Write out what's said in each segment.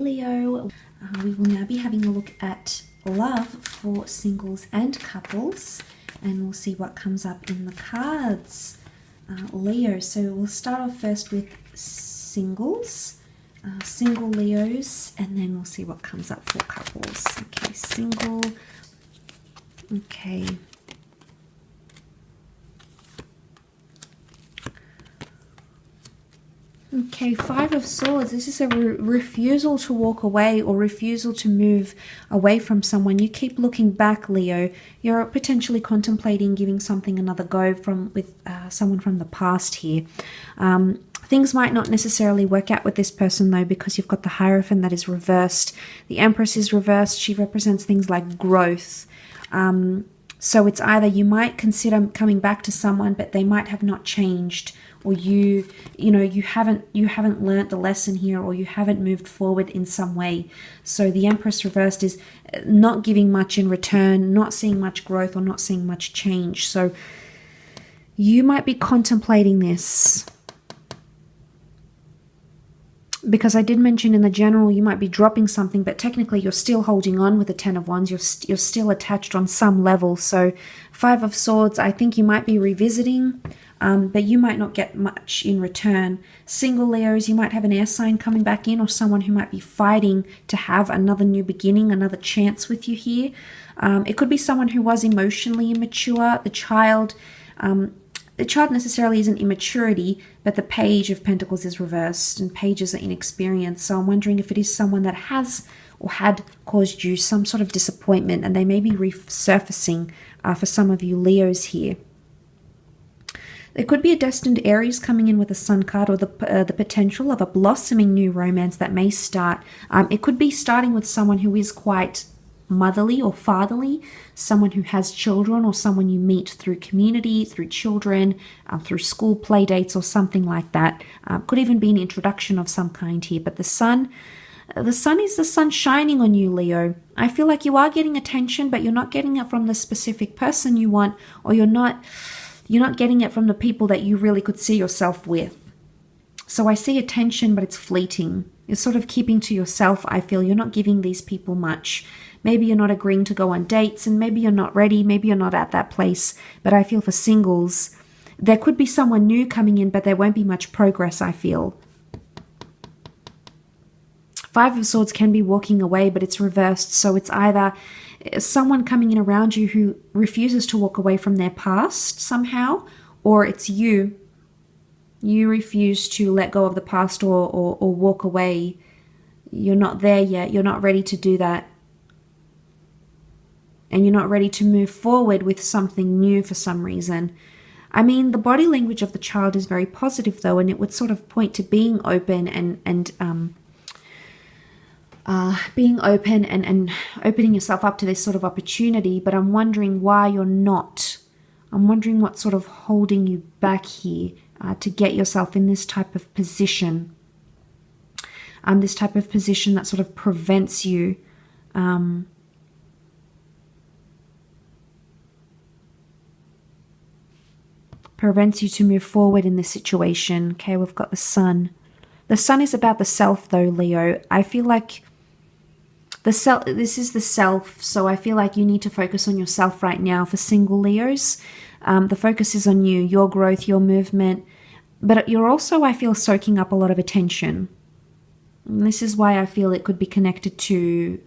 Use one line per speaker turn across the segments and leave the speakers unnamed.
Leo. We will now be having a look at love for singles and couples, and we'll see what comes up in the cards. Leo, so we'll start off first with singles, single Leos, and then we'll see what comes up for couples. Okay, single. Okay. Okay, Five of Swords. This is a refusal to walk away or refusal to move away from someone. You keep looking back, Leo. You're potentially contemplating giving something another go with someone from the past here. Things might not necessarily work out with this person, though, because you've got the Hierophant that is reversed. The Empress is reversed. She represents things like growth. So it's either you might consider coming back to someone, but they might have not changed, or you haven't learnt the lesson here, or you haven't moved forward in some way. So the Empress reversed is not giving much in return, not seeing much growth, or not seeing much change. So you might be contemplating this. Because I did mention in the general, you might be dropping something, but technically you're still holding on with the Ten of Wands. You're still attached on some level. So Five of Swords, I think you might be revisiting, but you might not get much in return. Single Leos, you might have an air sign coming back in, or someone who might be fighting to have another new beginning, another chance with you here. It could be someone who was emotionally immature. The child necessarily isn't immaturity, but the Page of Pentacles is reversed, and pages are inexperienced. So I'm wondering if it is someone that has or had caused you some sort of disappointment, and they may be resurfacing for some of you Leos here. There could be a destined Aries coming in with a Sun card, or the potential of a blossoming new romance that may start. It could be starting with someone who is quite motherly or fatherly, someone who has children, or someone you meet through community, through children, through school play dates, or something like that. Could even be an introduction of some kind here. But the sun is the sun shining on you, Leo. I feel like you are getting attention, but you're not getting it from the specific person you want, or you're not getting it from the people that you really could see yourself with. So I see attention, but it's fleeting. You're sort of keeping to yourself, I feel. You're not giving these people much. Maybe you're not agreeing to go on dates, and maybe you're not ready. Maybe you're not at that place. But I feel for singles, there could be someone new coming in, but there won't be much progress, I feel. Five of Swords can be walking away, but it's reversed. So it's either someone coming in around you who refuses to walk away from their past somehow, or it's you. You refuse to let go of the past or walk away. You're not there yet. You're not ready to do that. And you're not ready to move forward with something new for some reason. I mean, the body language of the child is very positive, though, and it would sort of point to being open and opening yourself up to this sort of opportunity. But I'm wondering why you're not. I'm wondering what's sort of holding you back here to get yourself in this type of position. This type of position that sort of prevents you to move forward in this situation. Okay, we've got the Sun. The Sun is about the self, though, Leo. I feel like this is the self, so I feel like you need to focus on yourself right now for single Leos. The focus is on you, your growth, your movement, but you're also, I feel, soaking up a lot of attention. And this is why I feel it could be connected to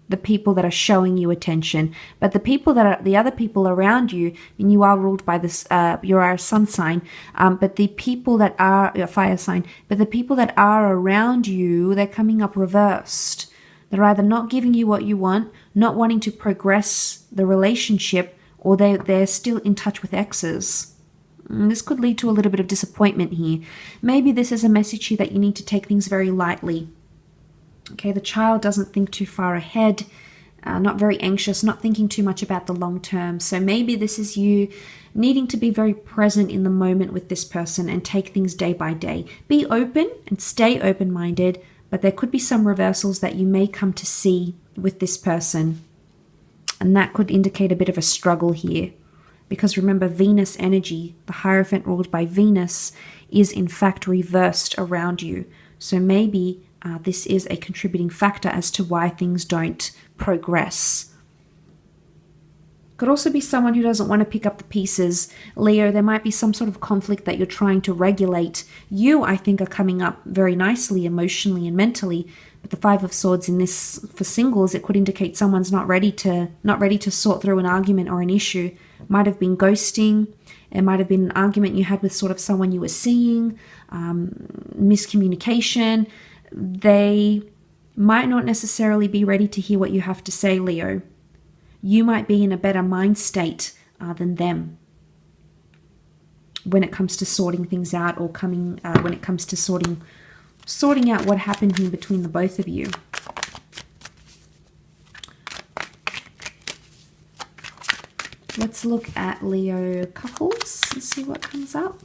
the people that are showing you attention. But the other people around you, and you are ruled by this, you are a sun sign, but the people that are a fire sign, but the people that are around you, they're coming up reversed. They're either not giving you what you want, not wanting to progress the relationship, or they're still in touch with exes. And this could lead to a little bit of disappointment here. Maybe this is a message here that you need to take things very lightly. Okay, the child doesn't think too far ahead, not very anxious, not thinking too much about the long term. So maybe this is you needing to be very present in the moment with this person and take things day by day. Be open and stay open-minded, but there could be some reversals that you may come to see with this person. And that could indicate a bit of a struggle here. Because remember, Venus energy, the Hierophant ruled by Venus, is in fact reversed around you. So maybe this is a contributing factor as to why things don't progress. Could also be someone who doesn't want to pick up the pieces. Leo, there might be some sort of conflict that you're trying to regulate. You, I think, are coming up very nicely emotionally and mentally. But the Five of Swords in this, for singles, it could indicate someone's not ready to sort through an argument or an issue. Might have been ghosting. It might have been an argument you had with sort of someone you were seeing. Miscommunication. They might not necessarily be ready to hear what you have to say, Leo. You might be in a better mind state than them when it comes to sorting things out, or when it comes to sorting out what happened here between the both of you. Let's look at Leo couples and see what comes up.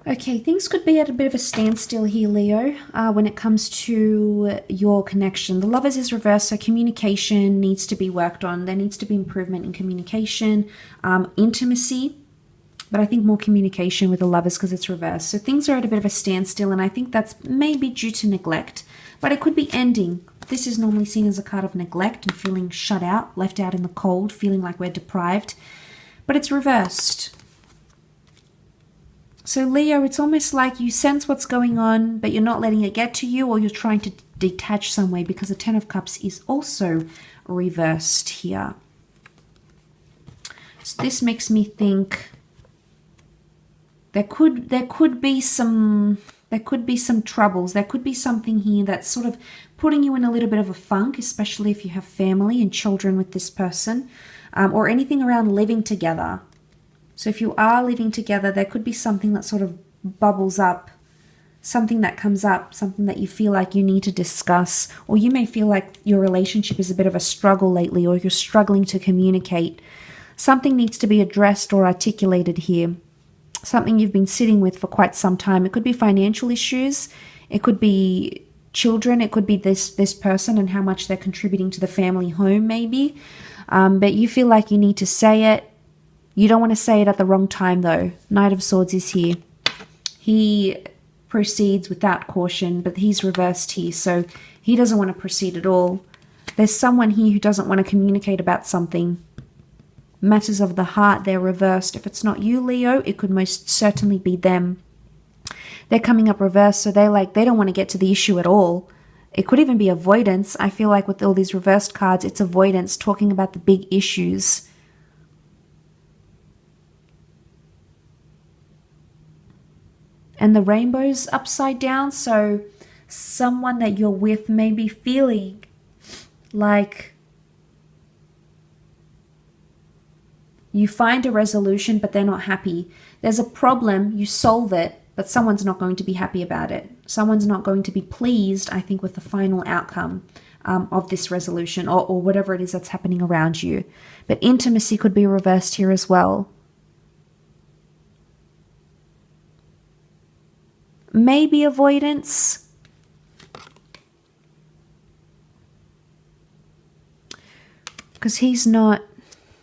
Okay, things could be at a bit of a standstill here, Leo, when it comes to your connection. The Lovers is reversed, so communication needs to be worked on. There needs to be improvement in communication, intimacy, but I think more communication with the Lovers because it's reversed. So things are at a bit of a standstill, and I think that's maybe due to neglect, but it could be ending. This is normally seen as a card of neglect and feeling shut out, left out in the cold, feeling like we're deprived, but it's reversed. So Leo, it's almost like you sense what's going on, but you're not letting it get to you, or you're trying to detach some way, because the Ten of Cups is also reversed here. So this makes me think there could be some troubles. There could be something here that's sort of putting you in a little bit of a funk, especially if you have family and children with this person, or anything around living together. So if you are living together, there could be something that sort of bubbles up, something that comes up, something that you feel like you need to discuss, or you may feel like your relationship is a bit of a struggle lately, or you're struggling to communicate. Something needs to be addressed or articulated here, something you've been sitting with for quite some time. It could be financial issues, it could be children, it could be this person and how much they're contributing to the family home maybe, but you feel like you need to say it. You don't want to say it at the wrong time though. Knight of Swords is here. He proceeds without caution, but he's reversed here, so he doesn't want to proceed at all. There's someone here who doesn't want to communicate about something. Matters of the heart, they're reversed. If it's not you, Leo, it could most certainly be them. They're coming up reversed, so they don't want to get to the issue at all. It could even be avoidance. I feel like with all these reversed cards, it's avoidance, talking about the big issues. And the rainbow's upside down, so someone that you're with may be feeling like you find a resolution, but they're not happy. There's a problem, you solve it, but someone's not going to be happy about it. Someone's not going to be pleased, I think, with the final outcome of this resolution, or whatever it is that's happening around you. But intimacy could be reversed here as well. Maybe avoidance. Because he's not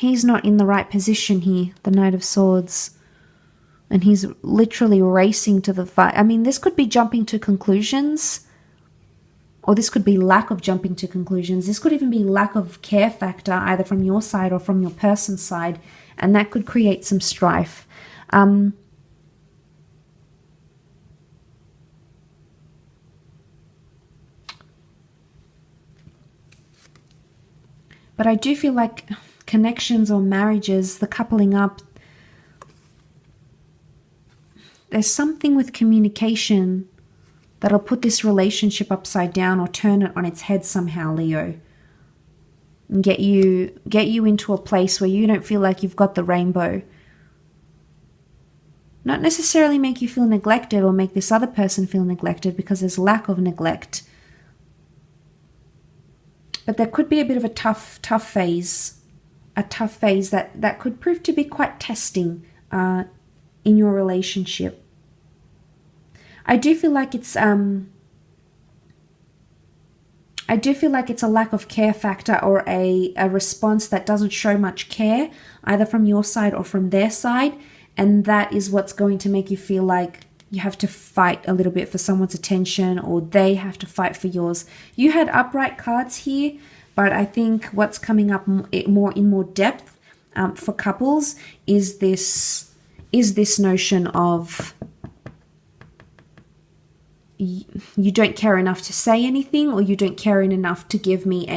in the right position here, the Knight of Swords. And he's literally racing to the fight. I mean, this could be jumping to conclusions, or this could be lack of jumping to conclusions. This could even be lack of care factor, either from your side or from your person's side, and that could create some strife. But I do feel like connections or marriages, the coupling up, there's something with communication that'll put this relationship upside down or turn it on its head somehow, Leo. And get you into a place where you don't feel like you've got the rainbow. Not necessarily make you feel neglected or make this other person feel neglected, because there's lack of neglect. But there could be a bit of a tough phase. A tough phase that could prove to be quite testing in your relationship. I do feel like it's I do feel like it's a lack of care factor, or a response that doesn't show much care, either from your side or from their side. And that is what's going to make you feel like you have to fight a little bit for someone's attention, or they have to fight for yours. You had upright cards here, but I think what's coming up in more depth for couples is this notion of you don't care enough to say anything, or you don't care enough to give me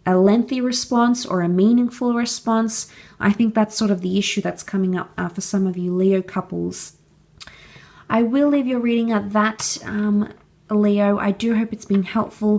a lengthy response or a meaningful response. I think that's sort of the issue that's coming up for some of you Leo couples. I will leave your reading at that, Leo. I do hope it's been helpful.